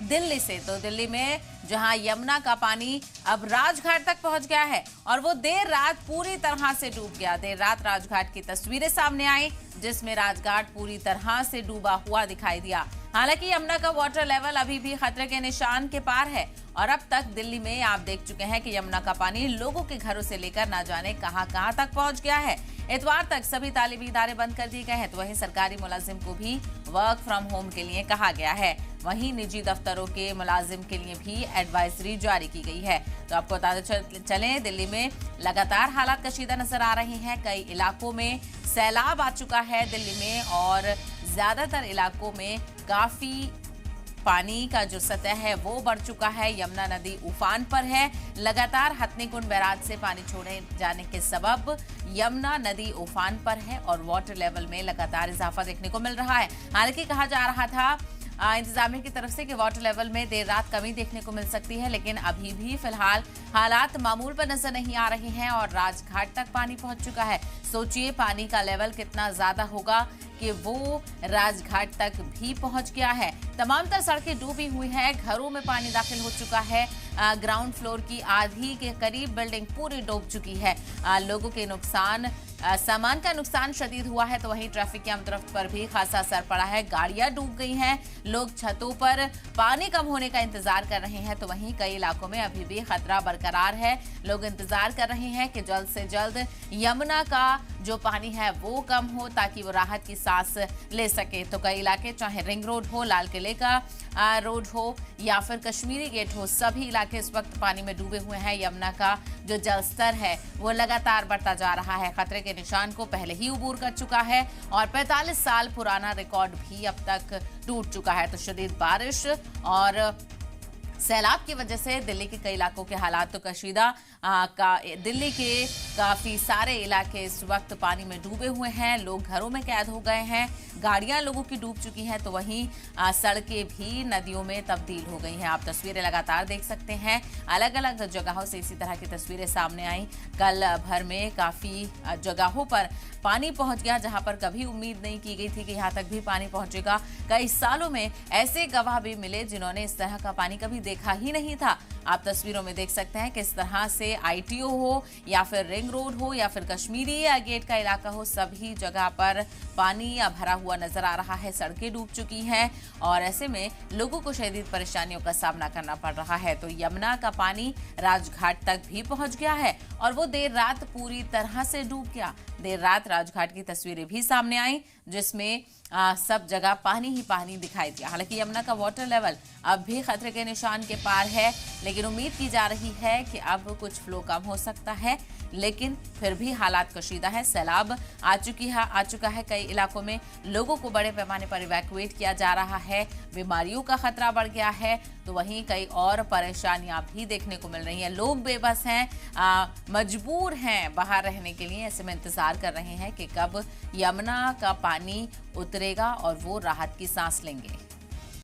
दिल्ली से। तो दिल्ली में जहां यमुना का पानी अब राजघाट तक पहुंच गया है और वो देर रात पूरी तरह से डूब गया। देर रात राजघाट की तस्वीरें सामने आई जिसमें राजघाट पूरी तरह से डूबा हुआ दिखाई दिया। हालांकि यमुना का वाटर लेवल अभी भी खतरे के निशान के पार है और अब तक दिल्ली में आप देख चुके हैं कि यमुना का पानी लोगों के घरों से लेकर ना जाने कहां तक पहुंच गया है। इतवार तक सभी तालीमी इदारे बंद कर दिए गए हैं। तो वहीं सरकारी मुलाजिम को भी वर्क फ्रॉम होम के लिए कहा गया है। वहीं निजी दफ्तरों के मुलाजिम के लिए भी एडवाइजरी जारी की गई है। तो आपको बताते चलें, दिल्ली में लगातार हालात कशीदा नजर आ रही हैं। कई इलाकों में सैलाब आ चुका है दिल्ली में और ज्यादातर इलाकों में काफी पानी का जो सतह है वो बढ़ चुका है। यमुना नदी उफान पर है। लगातार हथनीकुंड बैराज से पानी छोड़े जाने के सबब यमुना नदी उफान पर है और वाटर लेवल में लगातार इजाफा देखने को मिल रहा है। हालांकि कहा जा रहा था इंतजामिया की तरफ से कि वाटर लेवल में देर रात कमी देखने को मिल सकती है, लेकिन अभी भी फिलहाल हालात मामूल पर नजर नहीं आ रहे हैं और राजघाट तक पानी पहुंच चुका है। सोचिए पानी का लेवल कितना ज्यादा होगा कि वो राजघाट तक भी पहुंच गया है। तमाम तर सड़कें डूबी हुई है, घरों में पानी दाखिल हो चुका है। ग्राउंड फ्लोर की आधी के करीब बिल्डिंग पूरी डूब चुकी है। लोगों के नुकसान, सामान का नुकसान शदीद हुआ है। तो वहीं ट्रैफिक के आमतरफ पर भी खासा असर पड़ा है। गाड़ियां डूब गई हैं, लोग छतों पर पानी कम होने का इंतजार कर रहे हैं। तो वहीं कई इलाकों में अभी भी खतरा बरकरार है। लोग इंतजार कर रहे हैं कि जल्द से जल्द यमुना का जो पानी है वो कम हो ताकि वो राहत की सांस ले सके। तो कई इलाके, चाहे रिंग रोड हो, लाल किले का रोड हो या फिर कश्मीरी गेट हो, सभी इलाके इस वक्त पानी में डूबे हुए हैं। यमुना का जो जलस्तर है वो लगातार बढ़ता जा रहा है। खतरे के निशान को पहले ही उबूर कर चुका है और 45 साल पुराना रिकॉर्ड भी अब तक टूट चुका है। तो शदीद बारिश और सैलाब की वजह से दिल्ली के कई इलाकों के हालात तो कशीदा दिल्ली के काफी सारे इलाके इस वक्त पानी में डूबे हुए हैं। लोग घरों में कैद हो गए हैं, गाड़ियां लोगों की डूब चुकी हैं। तो वहीं सड़कें भी नदियों में तब्दील हो गई हैं। आप तस्वीरें लगातार देख सकते हैं, अलग अलग जगहों से इसी तरह की तस्वीरें सामने आई। कल भर में काफी जगहों पर पानी पहुंच गया जहां पर कभी उम्मीद नहीं की गई थी कि यहां तक भी पानी पहुंचेगा। कई सालों में ऐसे गवाह भी मिले जिन्होंने इस तरह का पानी कभी देखा ही नहीं था। आप तस्वीरों में देख सकते हैं किस तरह से आईटीओ हो या फिर रिंग रोड हो या फिर कश्मीरी या गेट का इलाका हो, सभी जगह पर पानी भरा हुआ नजर आ रहा है। सड़कें डूब चुकी हैं और ऐसे में लोगों को शदीद परेशानियों का सामना करना पड़ रहा है। तो यमुना का पानी राजघाट तक भी पहुंच गया है और वो देर रात पूरी तरह से डूब गया। देर रात राजघाट की तस्वीरें भी सामने आई जिसमें सब जगह पानी ही पानी दिखाई दिया। हालांकि यमुना का वाटर लेवल अब भी खतरे के निशान के पार है, लेकिन उम्मीद की जा रही है कि अब कुछ फ्लो कम हो सकता है, लेकिन फिर भी हालात कशीदा है। सैलाब आ चुका है कई इलाकों में। लोगों को बड़े पैमाने पर इवैक्यूएट किया जा रहा है। बीमारियों का खतरा बढ़ गया है। तो वहीं कई और परेशानियां भी देखने को मिल रही हैं। लोग बेबस हैं, मजबूर हैं बाहर रहने के लिए। ऐसे में इंतजार कर रहे हैं कि कब यमुना का पानी उतरेगा और वो राहत की सांस लेंगे।